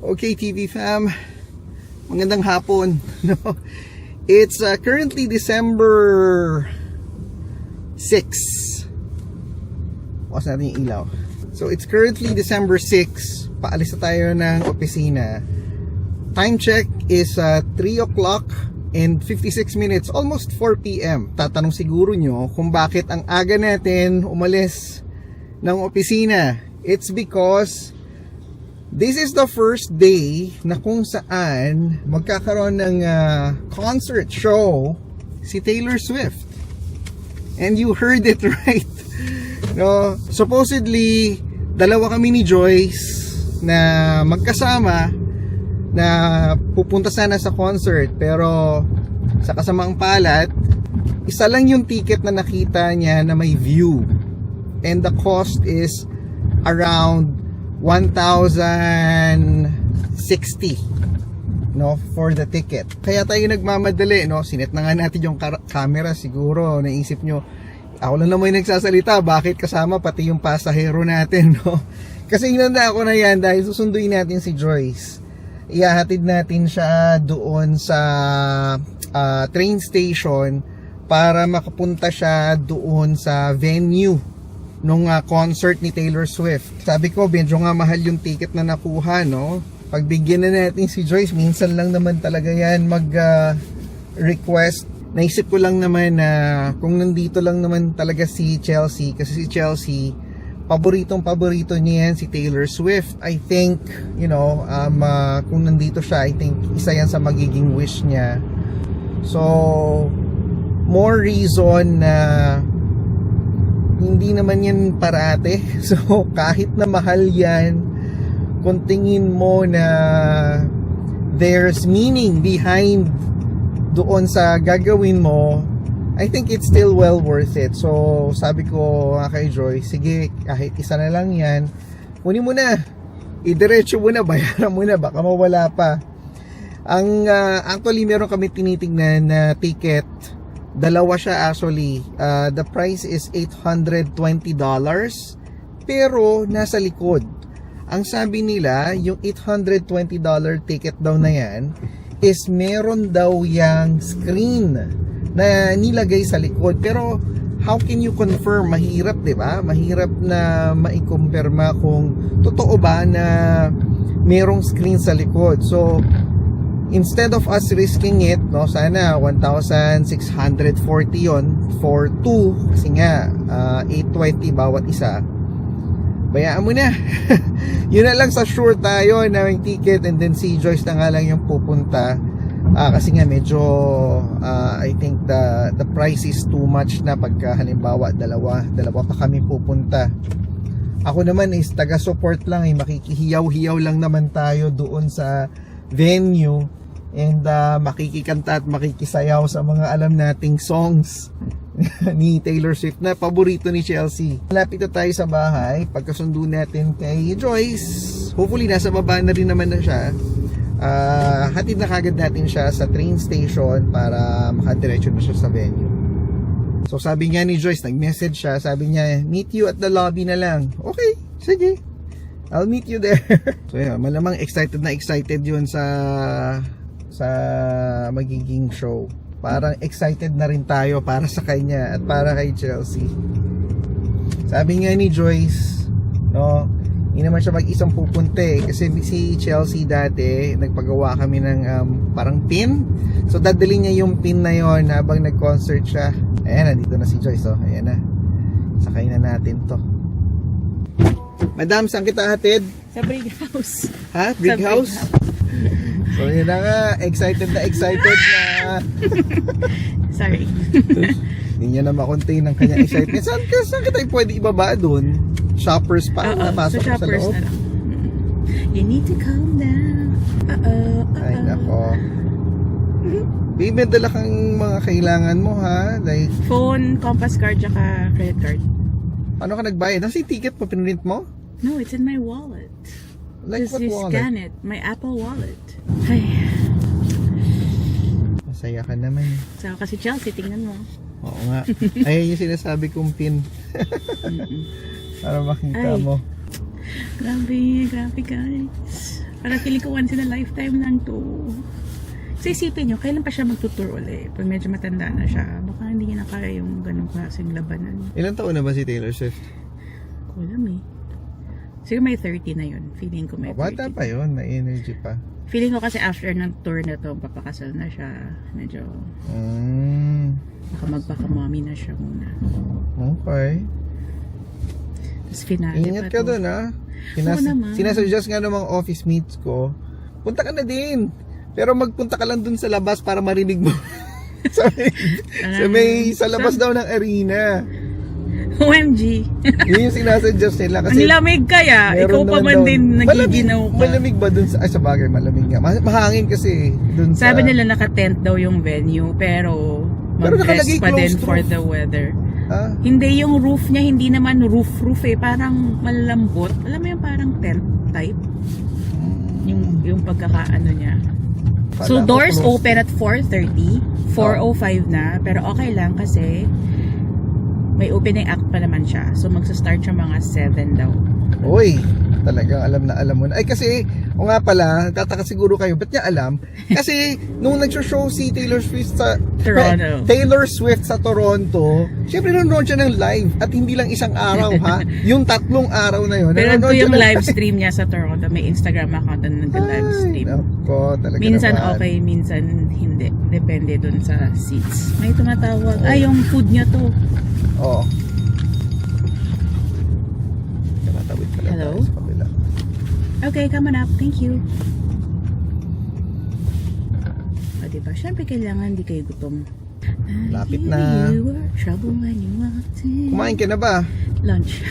Okay, TV fam, magandang hapon. No? It's currently December 6. Bukas natin yung ilaw. So it's currently December 6. Paalis na tayo ng opisina. Time check is 3 o'clock and 56 minutes, almost 4 p.m. Tatanong siguro nyo kung bakit ang aga natin umalis ng opisina. It's because this is the first day na kung saan magkakaroon ng concert show si Taylor Swift. And you heard it right. No, supposedly dalawa kami ni Joyce na magkasama na pupunta sana sa concert, pero sa kasamaang palad, isa lang yung ticket na nakita niya na may view. And the cost is around 1,060, no, for the ticket. Kaya tayo nagmamadali, no. Sinet na nga natin yung camera. Siguro naisip nyo, ako lang naman yung nagsasalita, bakit kasama pati yung pasahero natin, no? Kasi hinanda ako na yan dahil susunduin natin si Joyce. Ihahatid natin siya doon sa train station para makapunta siya doon sa venue nung concert ni Taylor Swift. Sabi ko, medyo nga mahal yung ticket na nakuha, no? Pagbigyan na natin si Joyce, minsan lang naman talaga yan request. Naisip ko lang naman na kung nandito lang naman talaga si Chelsea, kasi si Chelsea, paborito niya yan si Taylor Swift. I think, you know, kung nandito siya, I think isa yan sa magiging wish niya. So, more reason na hindi naman yan parate. So kahit na mahal yan, kung tingin mo na there's meaning behind doon sa gagawin mo, I think it's still well worth it. So sabi ko kay Joy, sige, kahit isa na lang yan, kunin mo na, idiretso mo na, bayaran mo na, baka mawala pa. Actually meron kami tinitingnan na ticket. Dalawa siya actually. The price is $820, pero nasa likod. Ang sabi nila, yung $820 ticket daw na yan is meron daw yang screen na nilagay sa likod. Pero how can you confirm? Mahirap, di ba? Mahirap na maikumpirma kung totoo ba na merong screen sa likod. So instead of us risking it, no, sana 1,640 yon for 2, kasi nga 820 bawat isa. Bayaan mo na. Yun na lang, sa sure tayo na may ticket, and then si Joyce na nga lang yung pupunta. Kasi nga medyo I think the price is too much na pagka halimbawa dalawa pa kami pupunta. Ako naman is taga-support lang, makikihiyaw-hiyaw lang naman tayo doon sa venue. And makikikanta at makikisayaw sa mga alam nating songs ni Taylor Swift na paborito ni Chelsea. Malapit na tayo sa bahay. Pagkasundo natin kay Joyce, hopefully nasa baba na rin naman na siya. Hatid na kagad natin siya sa train station para makadiretso na siya sa venue. So sabi niya ni Joyce, nag-message siya, sabi niya, meet you at the lobby na lang. Okay, sige, I'll meet you there. So yeah, malamang excited yun sa magiging show. Parang excited na rin tayo para sa kanya at para kay Chelsea. Sabi nga ni Joyce, no, hindi naman siya mag-isang pupunta kasi si Chelsea dati nagpagawa kami ng parang pin. So dadali niya yung pin na yon habang nag-concert siya. Ayan, nandito na si Joyce, oh. Ayan na, sakay na natin to. Madam, saan kita hatid? Sa Brig House. Ha? Brig House? So yun na nga, excited na Sorry. Hindi niya na makontain ang kanyang excitement. Saan kita pwede ibaba doon? Shoppers pa? Napasok sa shoppers sa loob? na lang. You need to calm down. Ay nako. Babe, dala kang mga kailangan mo, ha? Like Phone, compass card, tsaka credit card. Paano ka nagbayad? Nasa yung ticket mo? Pinrint mo? No, it's in my wallet. Like Just what you wallet? scan it. My Apple wallet. Ay. Masaya ka naman. So, kasi Chelsea, tingnan mo. Oo nga. Ay, yung sinasabi kong pin. Para makita Ay. mo. Grabe guys. Parang feeling ko once in a lifetime lang to. Kasi isipin nyo, kailan pa siya magtutour ulit? Pag medyo matanda na siya, baka hindi niya na kaya yung ganong klaseng labanan. Ilang taon na ba si Taylor Swift? Ko alam eh. Siguro may 30 na yun. Feeling ko may 30. Bata pa yun, may energy pa. Feeling ko kasi after ng tour na to, papakasal na siya. Medyo, baka magpaka-mommy na siya muna. Okay. Tapos finale Ingat pa ka to. doon, ha? Oo naman. Sinasuggest nga ng mga office mates ko, punta ka na din. Pero magpunta ka lang dun sa labas para marinig mo. sa labas daw ng arena. OMG. Yun yung sinasuggest nila. Kasi Ang lamig kaya. Ikaw meron pa naman man daw- din nagiginaw ka. Malamig ba dun sa... Ay, sa bagay, malamig nga. Mahangin kasi dun sa... Sabi nila naka-tent daw yung venue, pero Pero mag-dress nakalagay pa din closed for roof. the weather. Ah, Hindi yung roof niya, hindi naman roof eh. Parang malambot. Alam mo yung parang tent type? Yung pagkakaano niya. So Kala ko doors closed. open at 4:30. 4:05 na. Pero okay lang kasi may opening act pa naman siya. So magsa-start siya mga 7 daw. Uy, talagang alam mo na. Ay kasi, o nga pala, tataka siguro kayo, ba't niya alam? Kasi, nung nag-show si Taylor Swift sa... Toronto. Taylor Swift sa Toronto, syempre nanonood siya ng live. At hindi lang isang araw, ha? Yung 3 araw na yun. Pero ito nanonood siya yung ng live stream niya sa Toronto. May Instagram account na nag-live stream. Nako, talaga Minsan naman. okay, minsan hindi. Depende dun sa seats. May tumatawag. Ay, yung food niya to. Oo. Tumatawid pala Hello? tayo sa kabila. Okay, come on up. Thank you. O, diba? Siyempre, kailangan di kayo gutom. Lapit na. You were trouble when you walked in. Kumain ka na ba? Lunch.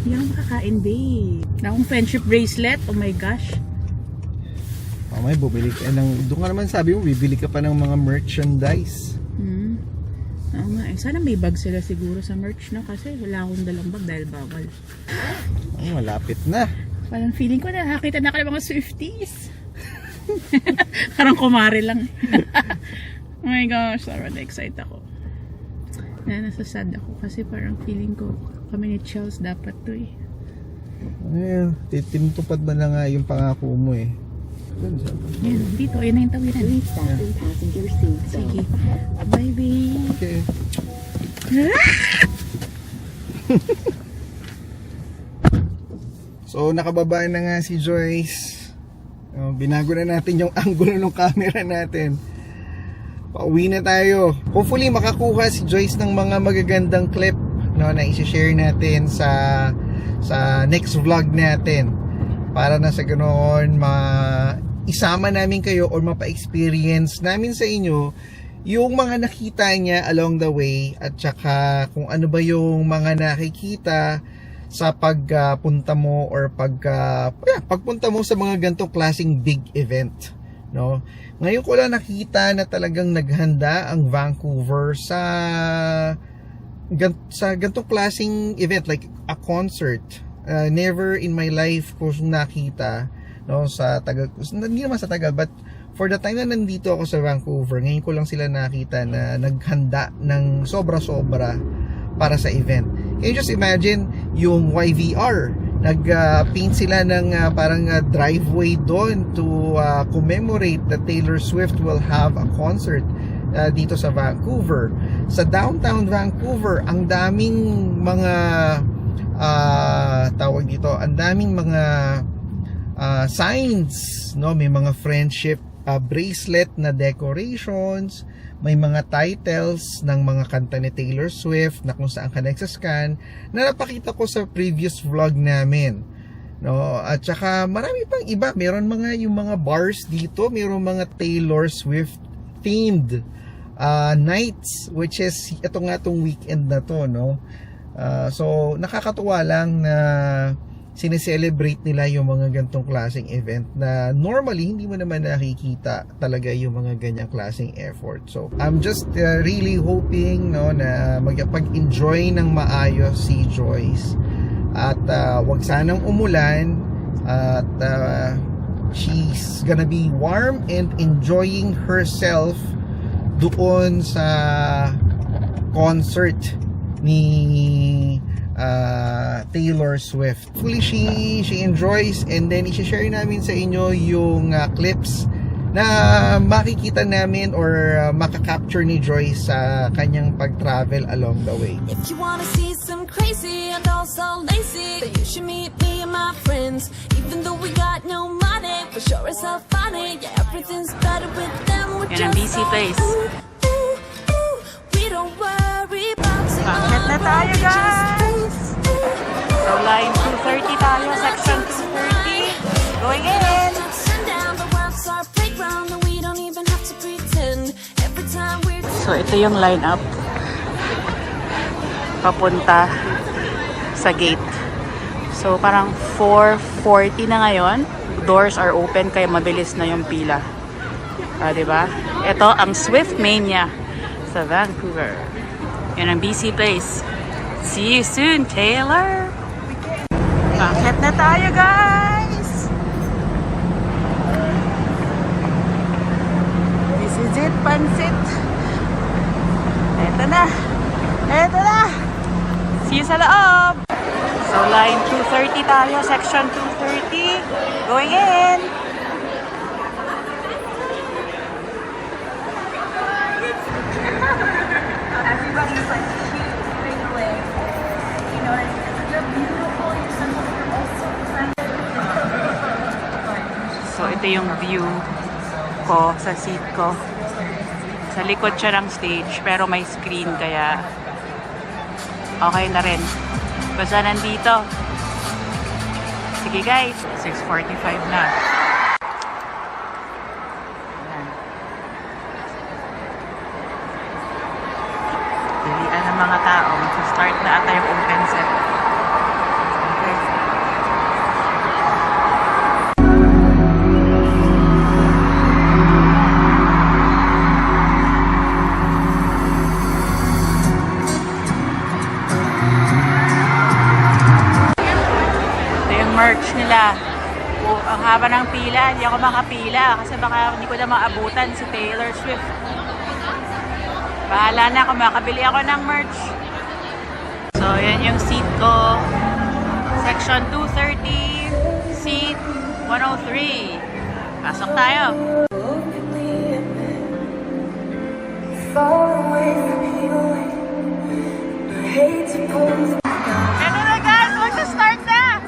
Hindi ako makakain, babe. Na akong friendship bracelet. Oh my gosh. Mamaya, bumili ka ng... Doon ka naman sabi mo, bibili ka pa ng mga merchandise. Oo nga eh. Sana may bag sila siguro sa merch, no? Kasi wala akong dalang bag dahil bawal. Oh, malapit na. Parang feeling ko na nakakita na ako ng mga Swifties. Parang kumare lang. Oh my gosh, sobrang excited ako. Nasasad ako kasi parang feeling ko kami ni Chels dapat to eh. Ayun, tinutupad mo na nga yung pangako mo eh. Yan, dito, yun na yung tawiran. Sige. Bye, babe. Okay. So, nakababa na nga si Joyce. Binago na natin yung angulo ng camera natin. Pauwi na tayo. Hopefully, makakuha si Joyce ng mga magagandang clip, no, na isi-share natin sa next vlog natin. Para na sa ganoon, isama namin kayo or mapa-experience namin sa inyo yung mga nakita niya along the way at saka kung ano ba yung mga nakikita sa pagpunta mo or pagpunta mo sa mga gantong klaseng big event, no? Ngayon ko lang nakita na talagang naghanda ang Vancouver sa gantong klaseng event like a concert. Never in my life ko nakita, no, sa tagal, hindi naman sa tagal, but for the time na nandito ako sa Vancouver, ngayon ko lang sila nakita na naghanda ng sobra-sobra para sa event. Can you just imagine yung YVR? Nag-paint sila ng parang driveway doon to commemorate that Taylor Swift will have a concert dito sa Vancouver. Sa downtown Vancouver, ang daming mga tawag dito, ang daming mga signs, no? May mga friendship bracelet na decorations, may mga titles ng mga kanta ni Taylor Swift na kung saan ka nagsascan na napakita ko sa previous vlog namin, no? At saka marami pang iba, meron yung mga bars dito, meron mga Taylor Swift themed nights, which is itong weekend na to, no? So nakakatuwa lang na sineselebrate nila yung mga gantong klaseng event na normally hindi mo naman nakikita talaga yung mga ganyang klaseng effort. So I'm just really hoping, no, na magpag-enjoy ng maayos si Joyce at wag sanang umulan at she's gonna be warm and enjoying herself doon sa concert ni Taylor Swift. Hopefully she enjoys, and then i-share namin sa inyo yung clips na makikita namin or makaka-capture ni Joy sa kanyang pag-travel along the way. If you wanna see some crazy and also lazy, then you should meet me and my friends. Even though we got no money, for sure it's so funny. Yeah, everything's better with them. We're Yan ang just busy like, place. ooh, ooh, ooh. We don't worry about Bakit na tayo, guys? So line 230 tayo, section 230. Going in! So ito yung lineup papunta sa gate. So parang 4:40 na ngayon. Doors are open kaya mabilis na yung pila. Diba? Ito ang Swift Mania sa Vancouver. Yan ang BC Place. See you soon, Taylor! Bakit na tayo, guys? This is it, Pansit. Eto na. Eto na. See you sa loob. So, line 230 tayo. Section 230. Going in. Everybody's like cute, wiggling. You know, they're beautiful. You're such a So, ito yung view ko sa seat ko. Sa likod siya ng stage, pero may screen, kaya okay na rin. Basta nandito. Sige guys, 6:45 na. Ayan. Pilian ng mga tao. Start na ata yung open set. Okay. Merch nila. Ang haba ng pila, hindi ako makapila kasi baka hindi ko na maabutan si Taylor Swift. Bahala na kung makabili ako ng merch. So, yan yung seat ko. Section 230, seat 103. Pasok tayo. Ano na guys, magsa-start na!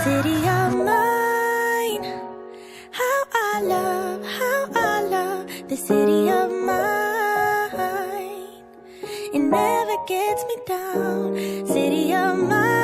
city of mine. How I love the city of mine. It never gets me down. City of mine.